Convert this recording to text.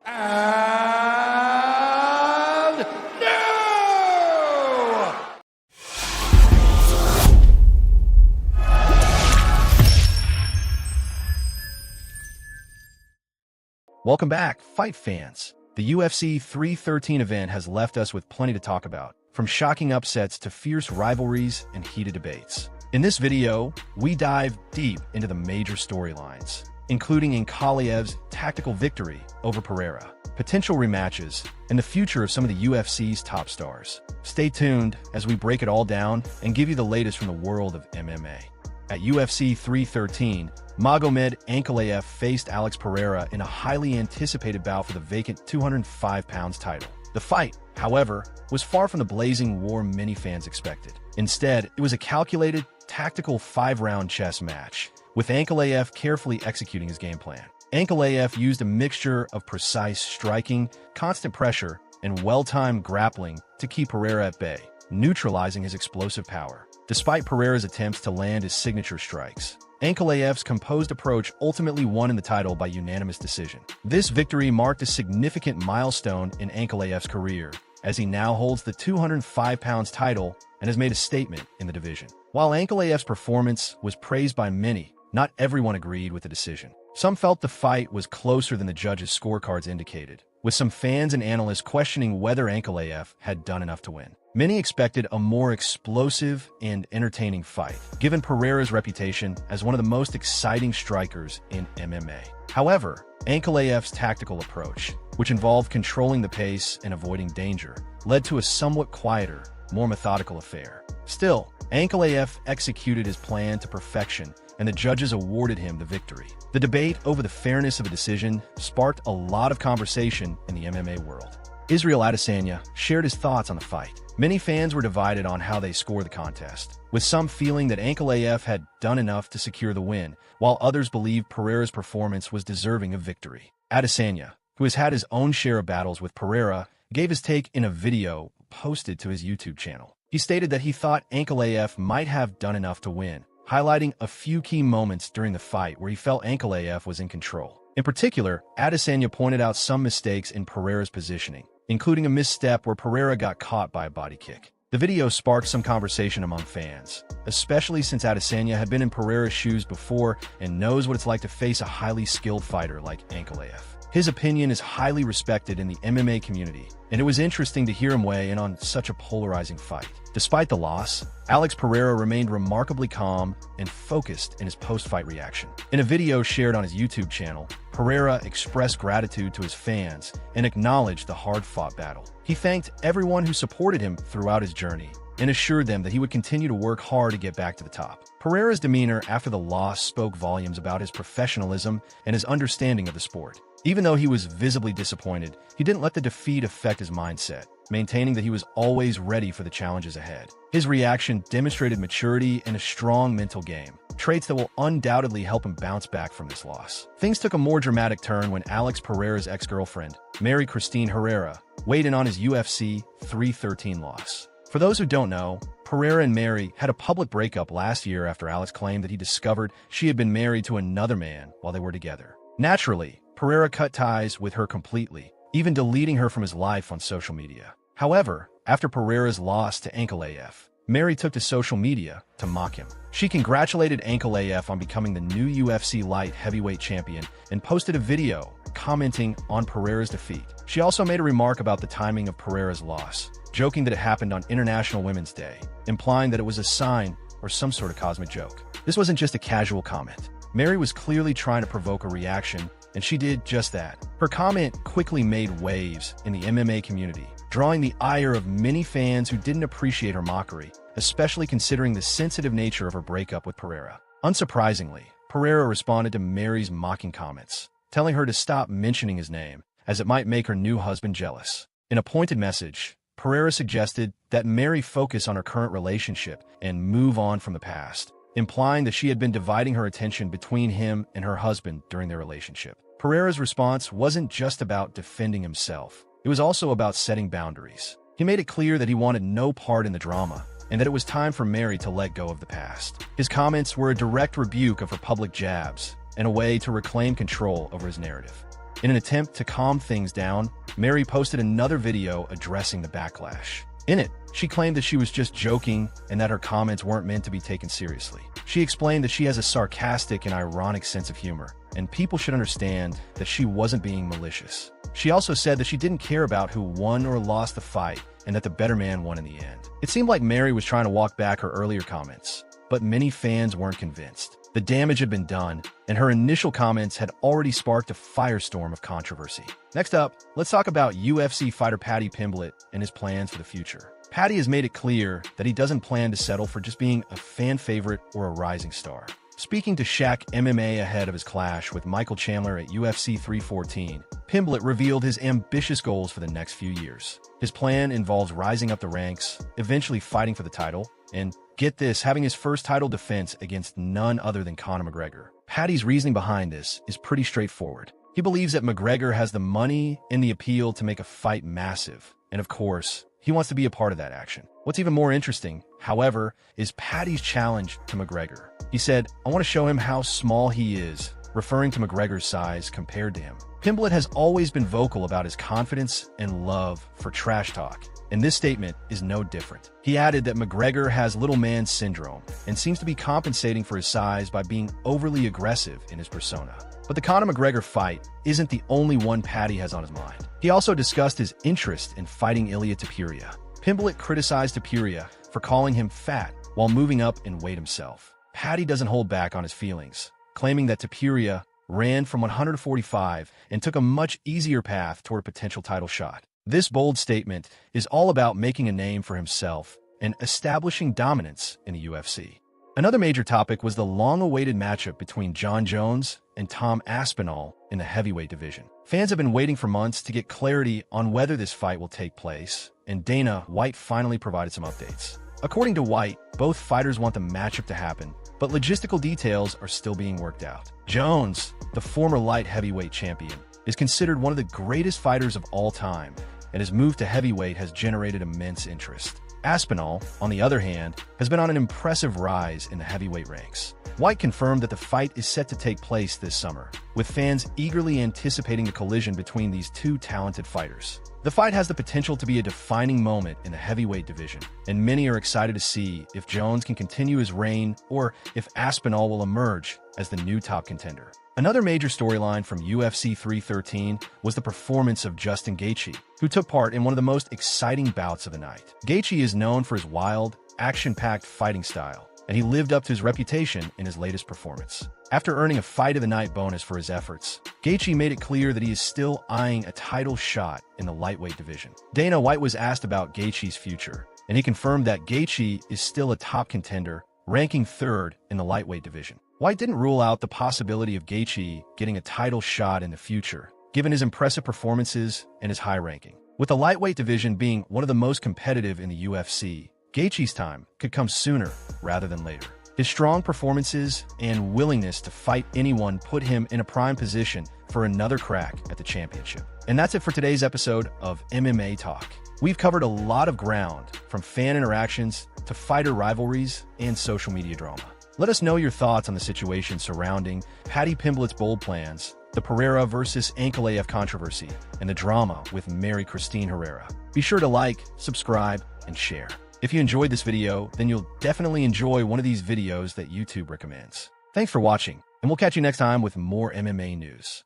And now! Welcome back, fight fans. The UFC 313 event has left us with plenty to talk about, from shocking upsets to fierce rivalries and heated debates. In this video, we dive deep into the major storylines, including Ankalaev's tactical victory over Pereira, potential rematches, and the future of some of the UFC's top stars. Stay tuned as we break it all down and give you the latest from the world of MMA. At UFC 313, Magomed Ankalaev faced Alex Pereira in a highly anticipated bout for the vacant 205 pounds title. The fight, however, was far from the blazing war many fans expected. Instead, it was a calculated, tactical 5-round chess match, with Ankalaev carefully executing his game plan. Ankalaev used a mixture of precise striking, constant pressure, and well-timed grappling to keep Pereira at bay, neutralizing his explosive power. Despite Pereira's attempts to land his signature strikes, Ankalaev's composed approach ultimately won in the title by unanimous decision. This victory marked a significant milestone in Ankalaev's career, as he now holds the 205 pounds title and has made a statement in the division. While Ankalaev's performance was praised by many, not everyone agreed with the decision. Some felt the fight was closer than the judges' scorecards indicated, with some fans and analysts questioning whether Ankalaev had done enough to win. Many expected a more explosive and entertaining fight, given Pereira's reputation as one of the most exciting strikers in MMA. However, Ankalaev's tactical approach, which involved controlling the pace and avoiding danger, led to a somewhat quieter, more methodical affair. Still, Ankalaev executed his plan to perfection, and the judges awarded him the victory. The debate over the fairness of a decision sparked a lot of conversation in the MMA world. Israel Adesanya shared his thoughts on the fight. Many fans were divided on how they score the contest, with some feeling that Ankalaev had done enough to secure the win, while others believed Pereira's performance was deserving of victory. Adesanya, who has had his own share of battles with Pereira, gave his take in a video posted to his YouTube channel. He stated that he thought Ankalaev might have done enough to win, highlighting a few key moments during the fight where he felt Ankalaev was in control. In particular, Adesanya pointed out some mistakes in Pereira's positioning, including a misstep where Pereira got caught by a body kick. The video sparked some conversation among fans, especially since Adesanya had been in Pereira's shoes before and knows what it's like to face a highly skilled fighter like Ankalaev. His opinion is highly respected in the MMA community, and it was interesting to hear him weigh in on such a polarizing fight. Despite the loss, Alex Pereira remained remarkably calm and focused in his post-fight reaction. In a video shared on his YouTube channel, Pereira expressed gratitude to his fans and acknowledged the hard-fought battle. He thanked everyone who supported him throughout his journey and assured them that he would continue to work hard to get back to the top. Pereira's demeanor after the loss spoke volumes about his professionalism and his understanding of the sport. Even though he was visibly disappointed, he didn't let the defeat affect his mindset, maintaining that he was always ready for the challenges ahead. His reaction demonstrated maturity and a strong mental game, traits that will undoubtedly help him bounce back from this loss. Things took a more dramatic turn when Alex Pereira's ex-girlfriend, Mary Christine Herrera, weighed in on his UFC 313 loss. For those who don't know, Pereira and Mary had a public breakup last year after Alex claimed that he discovered she had been married to another man while they were together. Naturally, Pereira cut ties with her completely, even deleting her from his life on social media. However, after Pereira's loss to Ankalaev, Mary took to social media to mock him. She congratulated Ankalaev on becoming the new UFC light heavyweight champion and posted a video commenting on Pereira's defeat. She also made a remark about the timing of Pereira's loss, joking that it happened on International Women's Day, implying that it was a sign or some sort of cosmic joke. This wasn't just a casual comment. Mary was clearly trying to provoke a reaction, and she did just that. Her comment quickly made waves in the MMA community, drawing the ire of many fans who didn't appreciate her mockery, especially considering the sensitive nature of her breakup with Pereira. Unsurprisingly, Pereira responded to Mary's mocking comments, telling her to stop mentioning his name, as it might make her new husband jealous. In a pointed message, Pereira suggested that Mary focus on her current relationship and move on from the past, implying that she had been dividing her attention between him and her husband during their relationship. Pereira's response wasn't just about defending himself. It was also about setting boundaries. He made it clear that he wanted no part in the drama, and that it was time for Mary to let go of the past. His comments were a direct rebuke of her public jabs, and a way to reclaim control over his narrative. In an attempt to calm things down, Mary posted another video addressing the backlash. In it, she claimed that she was just joking and that her comments weren't meant to be taken seriously. She explained that she has a sarcastic and ironic sense of humor, and people should understand that she wasn't being malicious. She also said that she didn't care about who won or lost the fight and that the better man won in the end. It seemed like Mary was trying to walk back her earlier comments, but many fans weren't convinced. The damage had been done, and her initial comments had already sparked a firestorm of controversy. Next up, let's talk about UFC fighter Paddy Pimblett and his plans for the future. Paddy has made it clear that he doesn't plan to settle for just being a fan favorite or a rising star. Speaking to XsesivE MMA ahead of his clash with Michael Chandler at UFC 314, Pimblett revealed his ambitious goals for the next few years. His plan involves rising up the ranks, eventually fighting for the title, and, get this, having his first title defense against none other than Conor McGregor. Paddy's reasoning behind this is pretty straightforward. He believes that McGregor has the money and the appeal to make a fight massive, and of course, he wants to be a part of that action. What's even more interesting, however, is Paddy's challenge to McGregor. He said, "I want to show him how small he is," referring to McGregor's size compared to him. Pimblett has always been vocal about his confidence and love for trash talk, and this statement is no different. He added that McGregor has little man syndrome and seems to be compensating for his size by being overly aggressive in his persona. But the Conor McGregor fight isn't the only one Paddy has on his mind. He also discussed his interest in fighting Ilia Topuria. Pimblett criticized Topuria for calling him fat while moving up in weight himself. Paddy doesn't hold back on his feelings, claiming that Topuria ran from 145 and took a much easier path toward a potential title shot. This bold statement is all about making a name for himself and establishing dominance in the UFC. Another major topic was the long-awaited matchup between Jon Jones and Tom Aspinall in the heavyweight division. Fans have been waiting for months to get clarity on whether this fight will take place, and Dana White finally provided some updates. According to White, both fighters want the matchup to happen, but logistical details are still being worked out. Jones, the former light heavyweight champion, is considered one of the greatest fighters of all time, and his move to heavyweight has generated immense interest. Aspinall, on the other hand, has been on an impressive rise in the heavyweight ranks. White confirmed that the fight is set to take place this summer, with fans eagerly anticipating the collision between these two talented fighters. The fight has the potential to be a defining moment in the heavyweight division, and many are excited to see if Jones can continue his reign or if Aspinall will emerge as the new top contender. Another major storyline from UFC 313 was the performance of Justin Gaethje, who took part in one of the most exciting bouts of the night. Gaethje is known for his wild, action-packed fighting style, and he lived up to his reputation in his latest performance. After earning a Fight of the Night bonus for his efforts, Gaethje made it clear that he is still eyeing a title shot in the lightweight division. Dana White was asked about Gaethje's future, and he confirmed that Gaethje is still a top contender, ranking third in the lightweight division. White didn't rule out the possibility of Gaethje getting a title shot in the future, given his impressive performances and his high ranking. With the lightweight division being one of the most competitive in the UFC, Gaethje's time could come sooner rather than later. His strong performances and willingness to fight anyone put him in a prime position for another crack at the championship. And that's it for today's episode of MMA Talk. We've covered a lot of ground, from fan interactions to fighter rivalries and social media drama. Let us know your thoughts on the situation surrounding Paddy Pimblett's bold plans, the Pereira versus Ankalaev controversy, and the drama with Mary Christine Herrera. Be sure to like, subscribe, and share. If you enjoyed this video, then you'll definitely enjoy one of these videos that YouTube recommends. Thanks for watching, and we'll catch you next time with more MMA news.